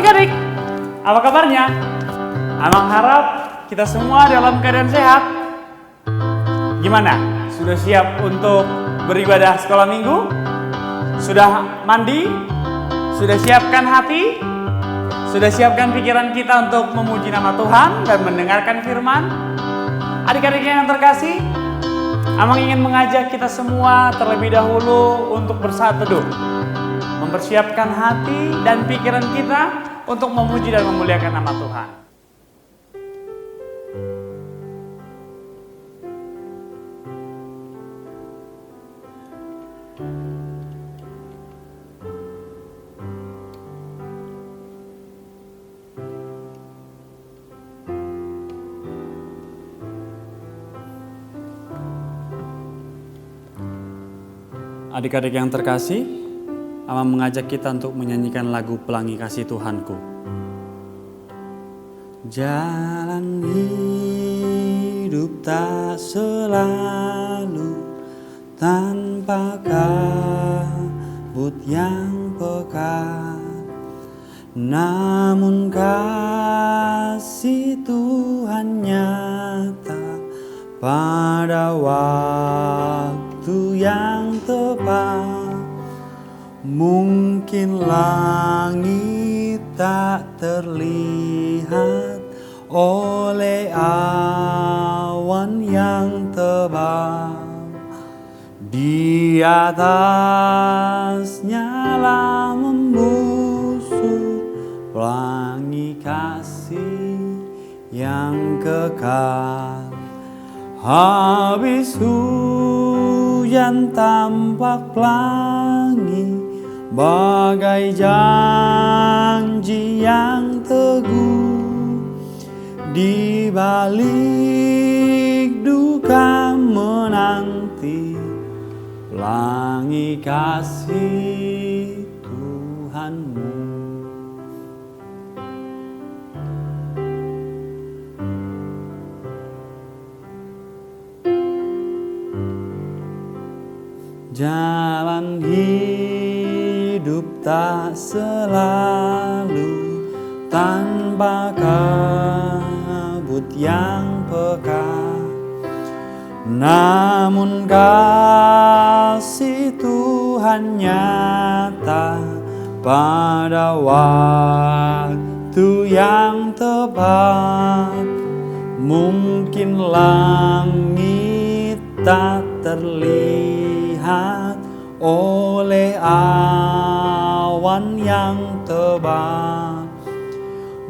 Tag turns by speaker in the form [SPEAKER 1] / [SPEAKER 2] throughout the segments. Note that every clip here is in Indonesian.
[SPEAKER 1] Adik-adik, apa kabarnya? Amang harap kita semua dalam keadaan sehat. Gimana? Sudah siap untuk beribadah sekolah minggu? Sudah mandi? Sudah siapkan hati? Sudah siapkan pikiran kita untuk memuji nama Tuhan dan mendengarkan firman? Adik-adik yang terkasih, Amang ingin mengajak kita semua terlebih dahulu untuk bersaat teduh, mempersiapkan hati dan pikiran kita untuk memuji dan memuliakan nama Tuhan. Adik-adik yang terkasih, Amang mengajak kita untuk menyanyikan lagu Pelangi Kasih Tuhanku. Jalan hidup tak selalu tanpa kabut yang pekat, namun kasih Tuhan nyata pada waktu yang tepat. Mungkin langit tak terlihat oleh awan yang tebal, di atasnya lah membusur pelangi kasih yang kekal. Habis hujan tampak pelangi, bagai janji yang teguh. Di balik duka menanti pelangi kasih Tuhanmu. Jalan hidup tak selalu tanpa kabut yang pekat, namun kasih Tuhan nyata pada waktu yang tepat. Mungkin langit tak terlihat oleh awan yang tebal,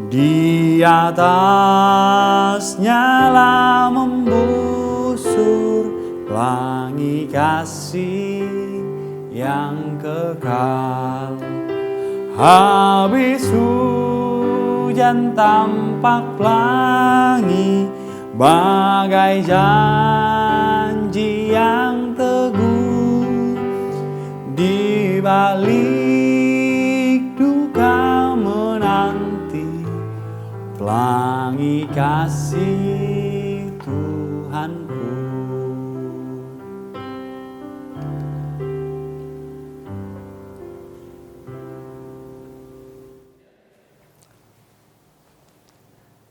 [SPEAKER 1] di atasnya lah membusur pelangi kasih yang kekal. Habis hujan tampak pelangi, bagai janji yang teguh. Di balik duka menanti pelangi kasih Tuhanku.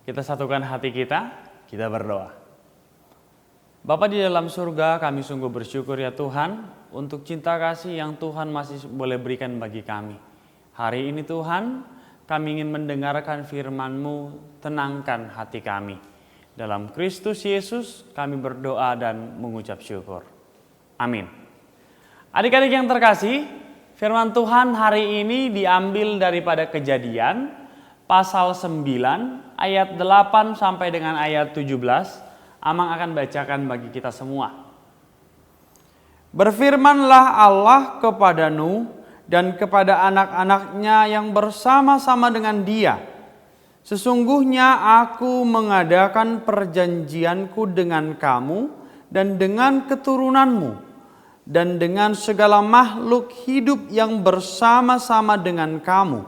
[SPEAKER 1] Kita satukan hati kita berdoa. Bapa di dalam surga, kami sungguh bersyukur ya Tuhan untuk cinta kasih yang Tuhan masih boleh berikan bagi kami. Hari ini Tuhan, kami ingin mendengarkan firman-Mu, tenangkan hati kami. Dalam Kristus Yesus kami berdoa dan mengucap syukur. Amin. Adik-adik yang terkasih, firman Tuhan hari ini diambil daripada Kejadian pasal 9 ayat 8 sampai dengan ayat 17. Amang akan bacakan bagi kita semua. Berfirmanlah Allah kepada Nuh dan kepada anak-anaknya yang bersama-sama dengan dia. Sesungguhnya aku mengadakan perjanjianku dengan kamu dan dengan keturunanmu dan dengan segala makhluk hidup yang bersama-sama dengan kamu,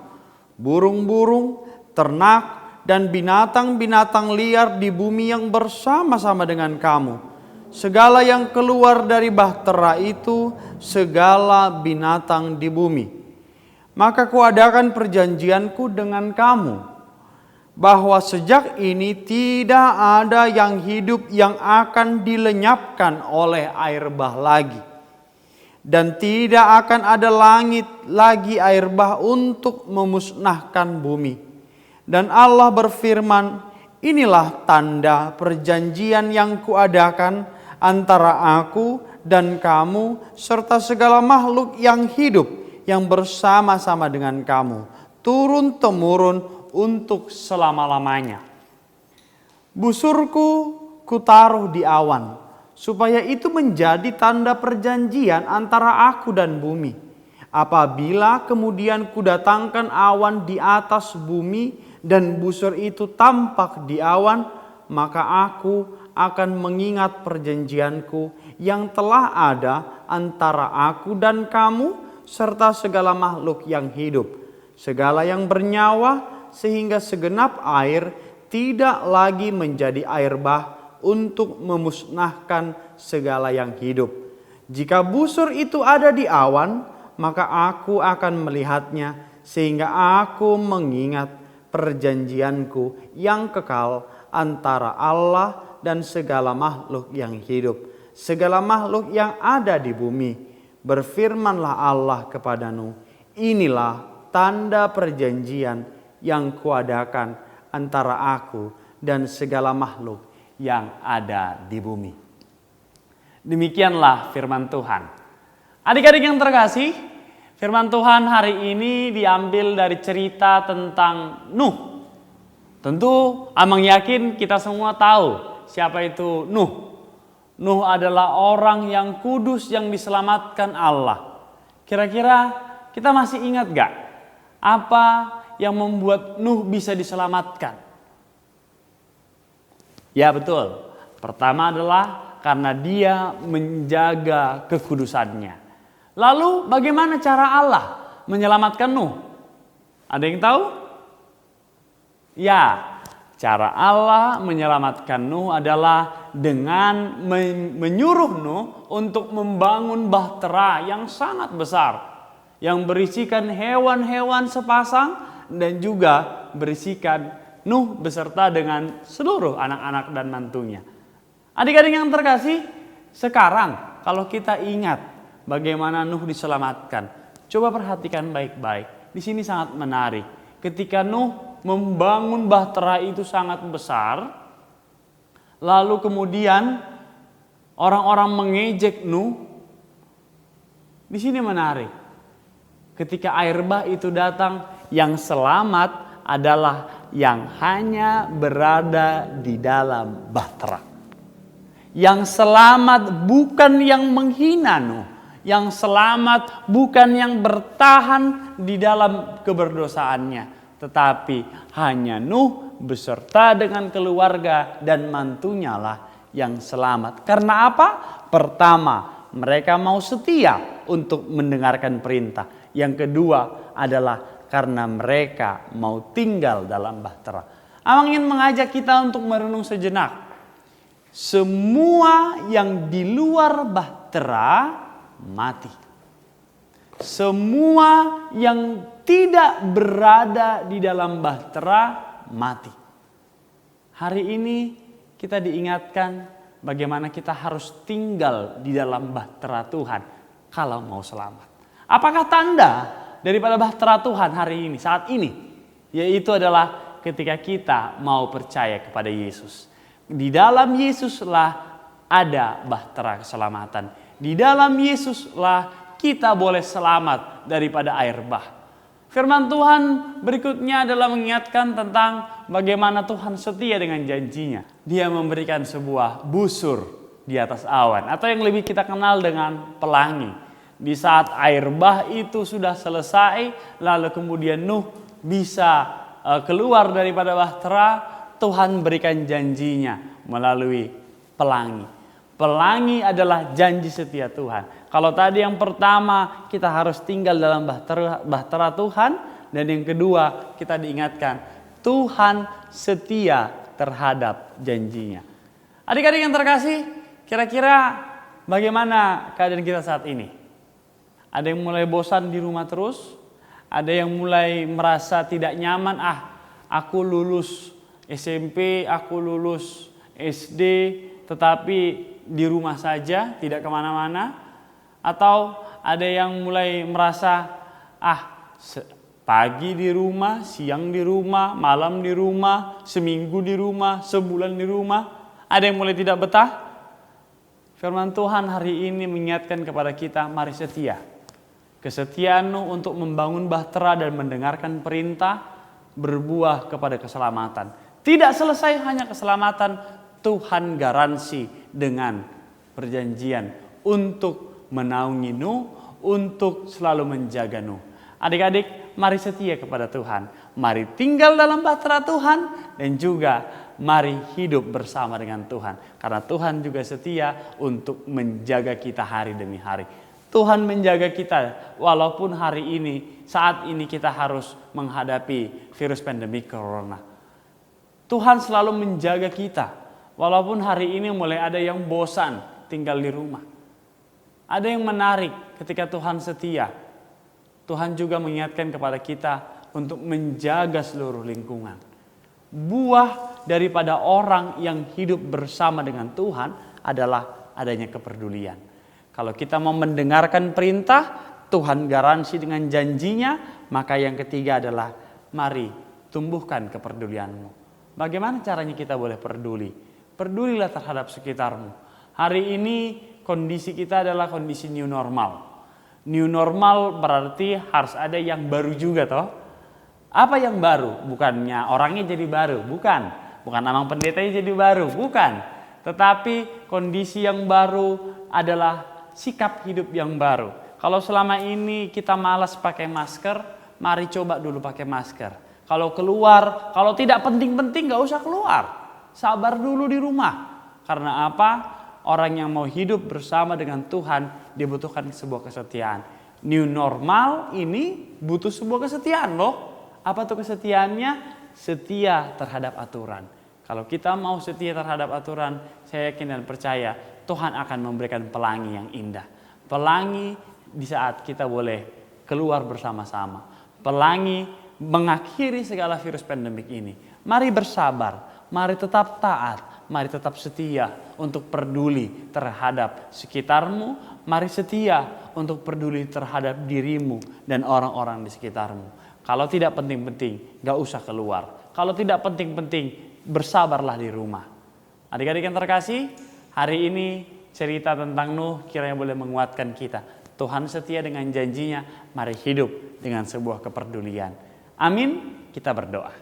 [SPEAKER 1] burung-burung, ternak, dan binatang-binatang liar di bumi yang bersama-sama dengan kamu. Segala yang keluar dari bahtera itu, segala binatang di bumi.
[SPEAKER 2] maka kuadakan perjanjianku dengan kamu, bahwa sejak ini tidak ada yang hidup yang akan dilenyapkan oleh air bah lagi. Dan tidak akan ada langit lagi air bah untuk memusnahkan bumi. Dan Allah berfirman, inilah tanda perjanjian yang kuadakan antara aku dan kamu serta segala makhluk yang hidup yang bersama-sama dengan kamu, turun-temurun untuk selama-lamanya. Busurku kutaruh di awan, supaya itu menjadi tanda perjanjian antara aku dan bumi. Apabila kemudian kudatangkan awan di atas bumi dan busur itu tampak di awan, maka aku akan mengingat perjanjianku yang telah ada antara aku dan kamu serta segala makhluk yang hidup, segala yang bernyawa, sehingga segenap air tidak lagi menjadi air bah untuk memusnahkan segala yang hidup. Jika busur itu ada di awan, maka aku akan melihatnya, sehingga aku mengingat perjanjianku yang kekal antara Allah dan segala makhluk yang hidup, segala makhluk yang ada di bumi. Berfirmanlah Allah kepada Nuh, inilah tanda perjanjian yang kuadakan antara aku dan segala makhluk yang ada di bumi. Demikianlah firman Tuhan. Adik-adik yang terkasih, firman Tuhan hari ini diambil dari cerita tentang Nuh. Tentu Amang yakin kita semua tahu siapa itu Nuh. Nuh adalah orang yang kudus yang diselamatkan Allah. Kira-kira kita masih ingat gak apa yang membuat Nuh bisa diselamatkan? Ya betul, pertama adalah karena dia menjaga kekudusannya. Lalu bagaimana cara Allah menyelamatkan Nuh? Ada yang tahu? Ya, cara Allah menyelamatkan Nuh adalah dengan menyuruh Nuh untuk membangun bahtera yang sangat besar, yang berisikan hewan-hewan sepasang dan juga berisikan Nuh beserta dengan seluruh anak-anak dan mantunya. Adik-adik yang terkasih, sekarang kalau kita ingat bagaimana Nuh diselamatkan, coba perhatikan baik-baik. Di sini sangat menarik. Ketika Nuh membangun bahtera itu sangat besar, lalu kemudian orang-orang mengejek Nuh. Di sini menarik. Ketika air bah itu datang, yang selamat adalah yang hanya berada di dalam bahtera. Yang selamat bukan yang menghina Nuh. Yang selamat bukan yang bertahan di dalam keberdosaannya. Tetapi hanya Nuh beserta dengan keluarga dan mantunya lah yang selamat. Karena apa? Pertama, mereka mau setia untuk mendengarkan perintah. Yang kedua adalah karena mereka mau tinggal dalam bahtera. Amang ingin mengajak kita untuk merenung sejenak. Semua yang di luar bahtera mati. Semua yang tidak berada di dalam bahtera mati. Hari ini kita diingatkan bagaimana kita harus tinggal di dalam bahtera Tuhan kalau mau selamat. Apakah tanda daripada bahtera Tuhan hari ini, saat ini? Yaitu adalah ketika kita mau percaya kepada Yesus. Di dalam Yesuslah ada bahtera keselamatan. Di dalam Yesuslah kita boleh selamat daripada air bah. Firman Tuhan berikutnya adalah mengingatkan tentang bagaimana Tuhan setia dengan janjinya. Dia memberikan sebuah busur di atas awan, atau yang lebih kita kenal dengan pelangi. Di saat air bah itu sudah selesai, lalu kemudian Nuh bisa keluar daripada bahtera, Tuhan berikan janjinya melalui pelangi. Pelangi adalah janji setia Tuhan. Kalau tadi yang pertama kita harus tinggal dalam bahtera Tuhan, dan yang kedua kita diingatkan Tuhan setia terhadap janjinya. Adik-adik yang terkasih, kira-kira bagaimana keadaan kita saat ini? Ada yang mulai bosan di rumah terus? Ada yang mulai merasa tidak nyaman, aku lulus SMP, aku lulus SD, tetapi di rumah saja, tidak kemana-mana. Atau ada yang mulai merasa, pagi di rumah, siang di rumah, malam di rumah, seminggu di rumah, sebulan di rumah. Ada yang mulai tidak betah. Firman Tuhan hari ini mengingatkan kepada kita, mari setia. Kesetiaanmu untuk membangun bahtera dan mendengarkan perintah berbuah kepada keselamatan. Tidak selesai hanya keselamatan, Tuhan garansi dengan perjanjian untuk menaungi Nuh, untuk selalu menjaga Nuh. Adik-adik, mari setia kepada Tuhan. Mari tinggal dalam bahtera Tuhan dan juga mari hidup bersama dengan Tuhan. Karena Tuhan juga setia untuk menjaga kita hari demi hari. Tuhan menjaga kita walaupun hari ini, saat ini kita harus menghadapi virus pandemi corona. Tuhan selalu menjaga kita. Walaupun hari ini mulai ada yang bosan tinggal di rumah. Ada yang menarik ketika Tuhan setia. Tuhan juga mengingatkan kepada kita untuk menjaga seluruh lingkungan. Buah daripada orang yang hidup bersama dengan Tuhan adalah adanya kepedulian. Kalau kita mau mendengarkan perintah, Tuhan garansi dengan janjinya, maka yang ketiga adalah mari tumbuhkan kepedulianmu. Bagaimana caranya kita boleh peduli? Pedulilah terhadap sekitarmu. Hari ini kondisi kita adalah kondisi new normal. New normal berarti harus ada yang baru juga toh. Apa yang baru? Bukannya orangnya jadi baru, bukan. Bukan amang pendetanya jadi baru, bukan. Tetapi kondisi yang baru adalah sikap hidup yang baru. Kalau selama ini kita malas pakai masker, mari coba dulu pakai masker. Kalau keluar, kalau tidak penting-penting gak usah keluar. Sabar dulu di rumah. Karena apa? Orang yang mau hidup bersama dengan Tuhan dibutuhkan sebuah kesetiaan. New normal ini butuh sebuah kesetiaan loh. Apa tuh kesetiaannya? Setia terhadap aturan. Kalau kita mau setia terhadap aturan, saya yakin dan percaya Tuhan akan memberikan pelangi yang indah. Pelangi di saat kita boleh keluar bersama-sama. Pelangi mengakhiri segala virus pandemik ini. Mari bersabar, mari tetap taat, mari tetap setia untuk peduli terhadap sekitarmu. Mari setia untuk peduli terhadap dirimu dan orang-orang di sekitarmu. Kalau tidak penting-penting, gak usah keluar. Kalau tidak penting-penting, bersabarlah di rumah. Adik-adik yang terkasih, hari ini cerita tentang Nuh kiranya boleh menguatkan kita. Tuhan setia dengan janjinya, mari hidup dengan sebuah kepedulian. Amin, kita berdoa.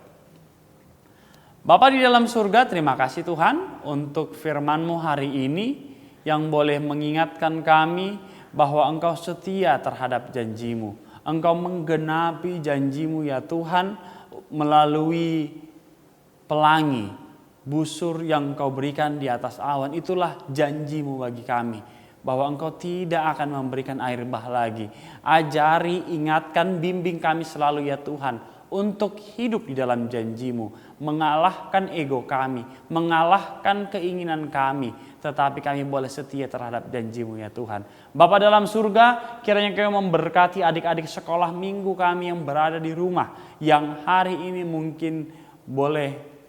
[SPEAKER 2] Bapa di dalam surga, terima kasih Tuhan untuk firman-Mu hari ini yang boleh mengingatkan kami bahwa Engkau setia terhadap janji-Mu. Engkau menggenapi janji-Mu ya Tuhan melalui pelangi, busur yang Engkau berikan di atas awan. Itulah janji-Mu bagi kami, bahwa Engkau tidak akan memberikan air bah lagi. Ajari, ingatkan, bimbing kami selalu ya Tuhan, untuk hidup di dalam janji-Mu, mengalahkan ego kami, mengalahkan keinginan kami, tetapi kami boleh setia terhadap janji-Mu ya Tuhan. Bapa dalam surga, kiranya Kau memberkati adik-adik sekolah minggu kami yang berada di rumah, yang hari ini mungkin boleh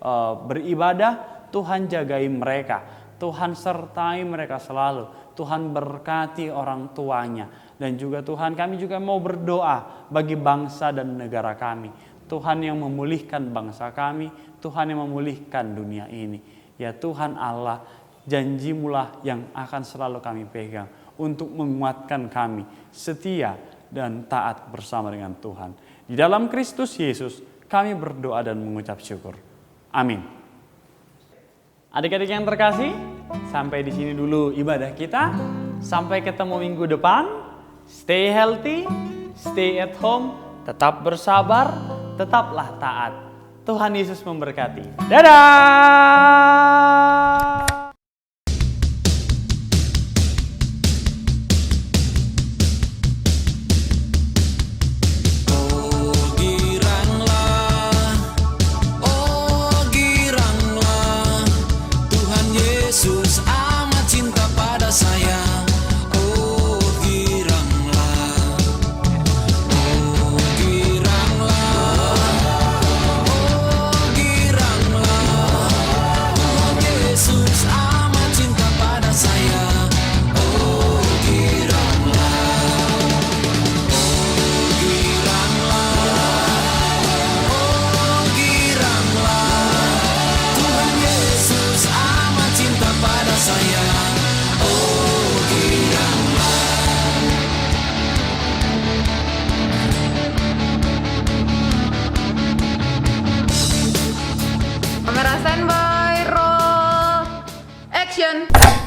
[SPEAKER 2] beribadah. Tuhan jagai mereka, Tuhan sertai mereka selalu, Tuhan berkati orang tuanya. Dan juga Tuhan, kami juga mau berdoa bagi bangsa dan negara kami. Tuhan yang memulihkan bangsa kami, Tuhan yang memulihkan dunia ini. Ya Tuhan Allah, janji-Mu-lah yang akan selalu kami pegang untuk menguatkan kami setia dan taat bersama dengan Tuhan. Di dalam Kristus Yesus kami berdoa dan mengucap syukur. Amin. Adik-adik yang terkasih, sampai di sini dulu ibadah kita. Sampai ketemu minggu depan. Stay healthy, stay at home, tetap bersabar, tetaplah taat. Tuhan Yesus memberkati. Dadah!
[SPEAKER 3] Oh giranglah Tuhan Yesus